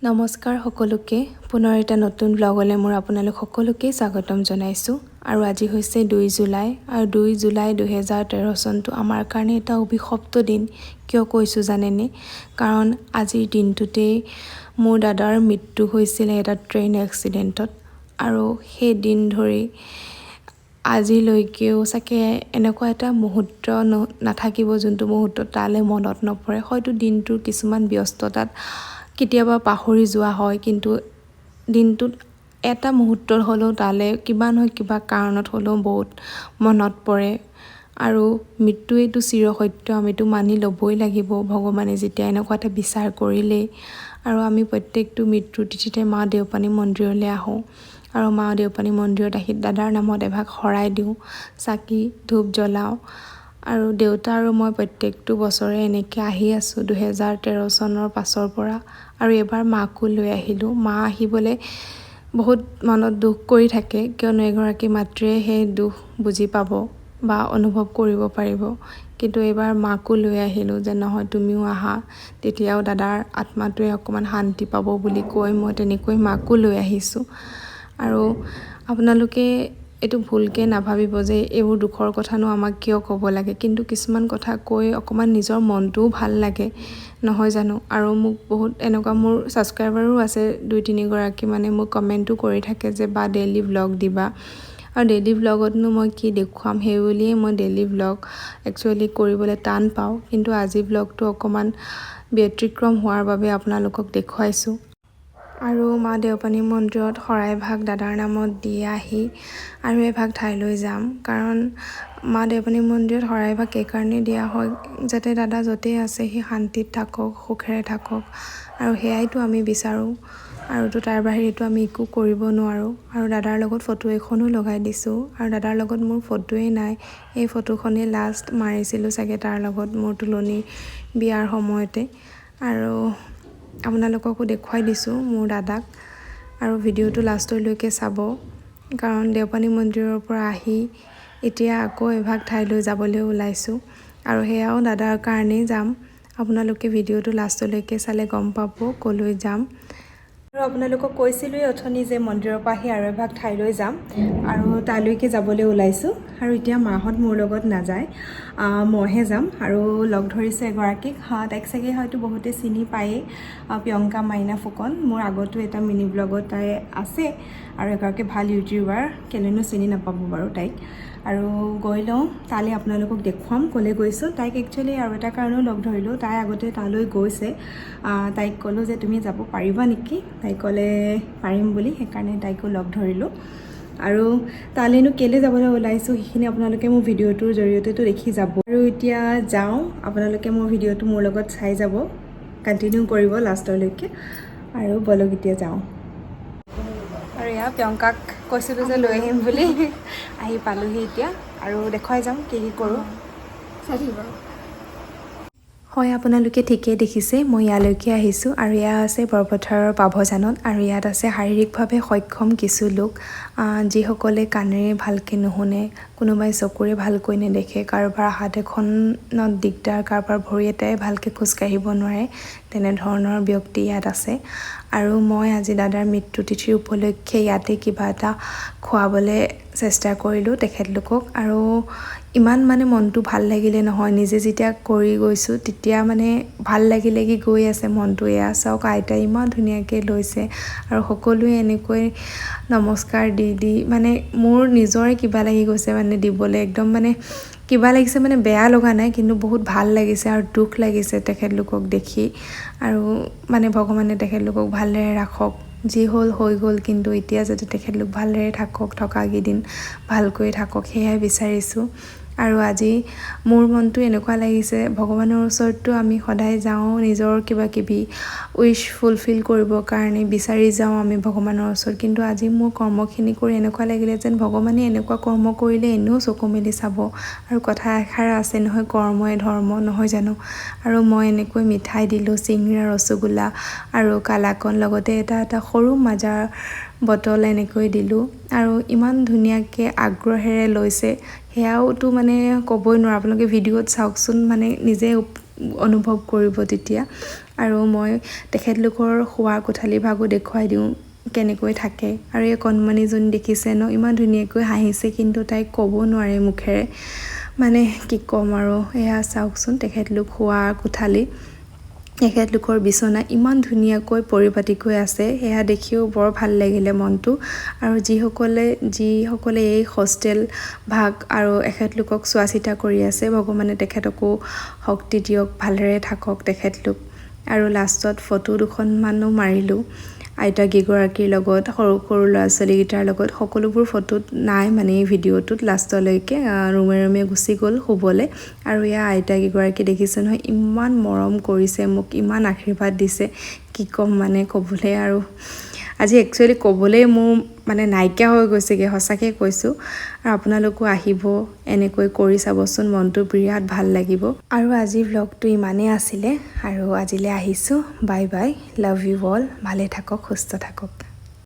নমস্কাৰ সকলোকে পুনৰ এটা নতুন ব্লগলৈ মোৰ আপোনালোক সকলোকে স্বাগতম জনাইছোঁ আৰু আজি হৈছে 2 জুলাই আৰু 2 জুলাই 2013 চনটো আমাৰ কাৰণে এটা অভিশপ্ত দিন কিয় কৈছোঁ জানেনে কাৰণ আজিৰ দিনটোতেই মোৰ দাদাৰ মৃত্যু হৈছিল এটা ট্ৰেইন এক্সিডেণ্টত আৰু সেই দিন ধৰি আজিলৈকেও চাগে এনেকুৱা এটা মুহূৰ্ত নাথাকিব যোনটো মুহূৰ্ত তালৈ মনত নপৰে হয়তো দিনটোৰ কিছুমান ব্যস্ততাত কেতিয়াবা পাহৰি যোৱা হয় কিন্তু দিনটোত এটা মুহূৰ্তত হ'লেও তালে কিবা নহয় কিবা কাৰণত হ'লেও বহুত মনত পৰে আৰু মৃত্যুৱেইটো চিৰসত্য আমিতো মানি ল'বই লাগিব ভগৱানে যেতিয়া এনেকুৱা এটা বিচাৰ কৰিলেই আৰু আমি প্ৰত্যেকটো মৃত্যুৰ তিথিতে মা দেউপানী মন্দিৰলৈ আহোঁ আৰু মা দেউপানী মন্দিৰত আহি দাদাৰ নামত এভাগ শৰাই দিওঁ চাকি ধূপ জ্বলাওঁ আৰু দেউতা আৰু মই প্ৰত্যেকটো বছৰে এনেকৈ আহি আছোঁ 2013 চনৰ পাছৰ পৰা আৰু এবাৰ মাকো লৈ আহিলোঁ মা আহিবলৈ বহুত মনত দুখ কৰি থাকে কিয়নো এগৰাকী মাতৃয়ে সেই দুখ বুজি পাব বা অনুভৱ কৰিব পাৰিব কিন্তু এইবাৰ মাকো লৈ আহিলোঁ যে নহয় তুমিও আহা তেতিয়াও দাদাৰ আত্মাটোৱে অকণমান শান্তি পাব বুলি কৈ মই তেনেকৈ মাকো লৈ আহিছোঁ আৰু আপোনালোকে এইটো ভুলকৈ নাভাবিব যে এইবোৰ দুখৰ কথানো আমাক কিয় ক'ব লাগে কিন্তু কিছুমান কথা কৈ অকণমান নিজৰ মনটোও ভাল লাগে নহয় জানো আৰু মোক বহুত এনেকুৱা মোৰ ছাবস্ক্ৰাইবাৰো আছে 2-3 গৰাকী মানে মোক কমেণ্টো কৰি থাকে যে বা ডেইলি ব্লগ দিবা আৰু ডেইলি ব্লগতনো মই কি দেখুৱাম সেই বুলিয়ে মই ডেইলি ব্লগ একচুৱেলি কৰিবলৈ টান পাওঁ কিন্তু আজি ব্লগটো অকণমান ব্যতিক্ৰম হোৱাৰ বাবে আপোনালোকক দেখুৱাইছোঁ আৰু মা দেউপানী মন্দিৰত শৰাই ভাগ দাদাৰ নামত দি আহি আৰু এভাগ ঠাইলৈ যাম কাৰণ মা দেউপানী মন্দিৰত শৰাই ভাগ এইকাৰণে দিয়া হয় যাতে দাদা য'তেই আছে সি শান্তিত থাকক সুখেৰে থাকক আৰু সেয়াইতো আমি বিচাৰোঁ আৰুতো তাৰ বাহিৰেতো আমি একো কৰিব নোৱাৰোঁ আৰু দাদাৰ লগত ফটো এখনো লগাই দিছোঁ আৰু দাদাৰ লগত মোৰ ফটোৱেই নাই এই ফটোখনেই লাষ্ট মাৰিছিলোঁ চাগে তাৰ লগত মোৰ তুলনি বিয়াৰ সময়তে আৰু আপোনালোককো দেখুৱাই দিছোঁ মোৰ দাদাক আৰু ভিডিঅ'টো লাষ্টলৈকে চাব কাৰণ দেউপানী মন্দিৰৰ পৰা আহি এতিয়া আকৌ এভাগ ঠাইলৈ যাবলৈ ওলাইছোঁ আৰু সেয়াও দাদাৰ কাৰণেই যাম আপোনালোকে ভিডিঅ'টো লাষ্টলৈকে চালে গম পাব ক'লৈ যাম আৰু আপোনালোকক কৈছিলোঁৱেই অথনি যে মন্দিৰৰ পৰা আহি আৰু এভাগ ঠাইলৈ যাম আৰু তালৈকে যাবলৈ ওলাইছোঁ আৰু এতিয়া মাহঁত মোৰ লগত নাযায় মইহে যাম আৰু লগ ধৰিছোঁ এগৰাকীক তাইক চাগে হয়তো বহুতে চিনি পায়েই প্ৰিয়ংকা মাইনা ফুকন মোৰ আগতো এটা মিনি ব্লগত তাই আছে আৰু এগৰাকী ভাল ইউটিউবাৰ কেলেনো চিনি নাপাব বাৰু তাইক আৰু গৈ লওঁ তালৈ আপোনালোকক দেখুৱাম ক'লৈ গৈছোঁ তাইক একচুৱেলি আৰু এটা কাৰণেও লগ ধৰিলোঁ তাই আগতে তালৈ গৈছে তাইক ক'লোঁ যে তুমি যাব পাৰিবা নেকি তাই ক'লে পাৰিম বুলি সেইকাৰণে তাইকো লগ ধৰিলোঁ আৰু তালৈনো কেলৈ যাবলৈ ওলাইছোঁ সেইখিনি আপোনালোকে মোৰ ভিডিঅ'টোৰ জৰিয়তেতো দেখি যাব আৰু এতিয়া যাওঁ আপোনালোকে মোৰ ভিডিঅ'টো মোৰ লগত চাই যাব কণ্টিনিউ কৰিব লাষ্টলৈকে আৰু বলক এতিয়া যাওঁ আৰু এয়া প্ৰিয়ংকাক কৈছিলোঁ যে লৈ আহিম বুলি আহি পালোহি এতিয়া আৰু দেখুৱাই যাম কি কৰোঁ হয় আপোনালোকে ঠিকেই দেখিছে মই ইয়ালৈকে আহিছোঁ আৰু এয়া আছে বৰপথাৰৰ পাভজানত আৰু ইয়াত আছে শাৰীৰিকভাৱে সক্ষম কিছু লোক যিসকলে কাণেৰে ভালকৈ নুশুনে কোনোবাই চকুৰে ভালকৈ নেদেখে কাৰোবাৰ হাত এখনত দিগদাৰ কাৰোবাৰ ভৰি এটাই ভালকৈ খোজকাঢ়িব নোৱাৰে তেনেধৰণৰ ব্যক্তি ইয়াত আছে আৰু মই আজি দাদাৰ মৃত্যু তিথিৰ উপলক্ষে ইয়াতে কিবা এটা খুৱাবলৈ চেষ্টা কৰিলোঁ তেখেতলোকক আৰু ইমান মানে মনটো ভাল লাগিলে নহয় নিজে যেতিয়া কৰি গৈছোঁ তেতিয়া মানে ভাল লাগি গৈ আছে মনটো এয়া চাওক আইতাই ইমান ধুনীয়াকৈ লৈছে আৰু সকলোৱে এনেকৈ নমস্কাৰ দি মানে মোৰ নিজৰে কিবা লাগি গৈছে মানে দিবলৈ একদম মানে কিবা লাগিছে মানে বেয়া লগা নাই কিন্তু বহুত ভাল লাগিছে আৰু দুখ লাগিছে তেখেতলোকক দেখি আৰু মানে ভগৱানে তেখেতলোকক ভালদৰে ৰাখক যি হ'ল হৈ গ'ল কিন্তু এতিয়া যাতে তেখেতলোক ভালদৰে থাকক থকাকেইদিন ভালকৈ থাকক সেয়াই বিচাৰিছোঁ আৰু আজি মোৰ মনটো এনেকুৱা লাগিছে ভগৱানৰ ওচৰততো আমি সদায় যাওঁ নিজৰ কিবা কিবি উইচ ফুলফিল কৰিবৰ কাৰণে বিচাৰি যাওঁ আমি ভগৱানৰ ওচৰত কিন্তু আজি মোৰ কৰ্মখিনি কৰি এনেকুৱা লাগিলে যেন ভগৱানে এনেকুৱা কৰ্ম কৰিলে এনেও চকু মেলি চাব আৰু কথা এষাৰ আছে নহয় কৰ্মই ধৰ্ম নহয় জানো আৰু মই এনেকৈ মিঠাই দিলোঁ চিংৰা ৰসগোল্লা আৰু কালাকন লগতে এটা সৰু মাজাৰ বটল এনেকৈ দিলোঁ আৰু ইমান ধুনীয়াকৈ আগ্ৰহেৰে লৈছে সেয়াওতো মানে ক'বই নোৱাৰোঁ আপোনালোকে ভিডিঅ'ত চাওকচোন মানে নিজে অনুভৱ কৰিব তেতিয়া আৰু মই তেখেতলোকৰ শোৱা কোঠালি ভাগো দেখুৱাই দিওঁ কেনেকৈ থাকে আৰু এই কণমানিজনী দেখিছে ন ইমান ধুনীয়াকৈ হাঁহিছে কিন্তু তাই ক'ব নোৱাৰে মুখেৰে মানে কি ক'ম আৰু এয়া চাওকচোন তেখেতলোক শোৱা কোঠালি তেখেতলোকৰ বিচনা ইমান ধুনীয়াকৈ পৰিপাটিকৈ আছে সেয়া দেখিও বৰ ভাল লাগিলে মনটো আৰু যিসকলে এই হোষ্টেল ভাগ আৰু এখেতলোকক চোৱা চিতা কৰি আছে ভগৱানে তেখেতকো শক্তি দিয়ক ভালদৰে থাকক তেখেতলোক আৰু লাষ্টত ফটো দুখনমানো মাৰিলোঁ আইতা গীগৰাকীৰ লগত সৰু সৰু ল'ৰা ছোৱালীকেইটাৰ লগত সকলোবোৰ ফটোত নাই মানে এই ভিডিঅ'টোত লাষ্টলৈকে ৰুমে গুচি গ'ল শুবলৈ আৰু এয়া আইতা গীগৰাকী দেখিছে নহয় ইমান মৰম কৰিছে মোক ইমান আশীৰ্বাদ দিছে কি ক'ম মানে ক'বলৈ আৰু আজি একচুৱেলি ক'বলৈ মোৰ মানে নাইকিয়া হৈ গৈছেগৈ সঁচাকৈ কৈছোঁ আৰু আপোনালোকো আহিব এনেকৈ কৰি চাবচোন মনটো বিৰাট ভাল লাগিব আৰু আজিৰ ভ্লগটো ইমানেই আছিলে আৰু আজিলৈ আহিছোঁ bye bye love you all ভালে থাকক সুস্থ থাকক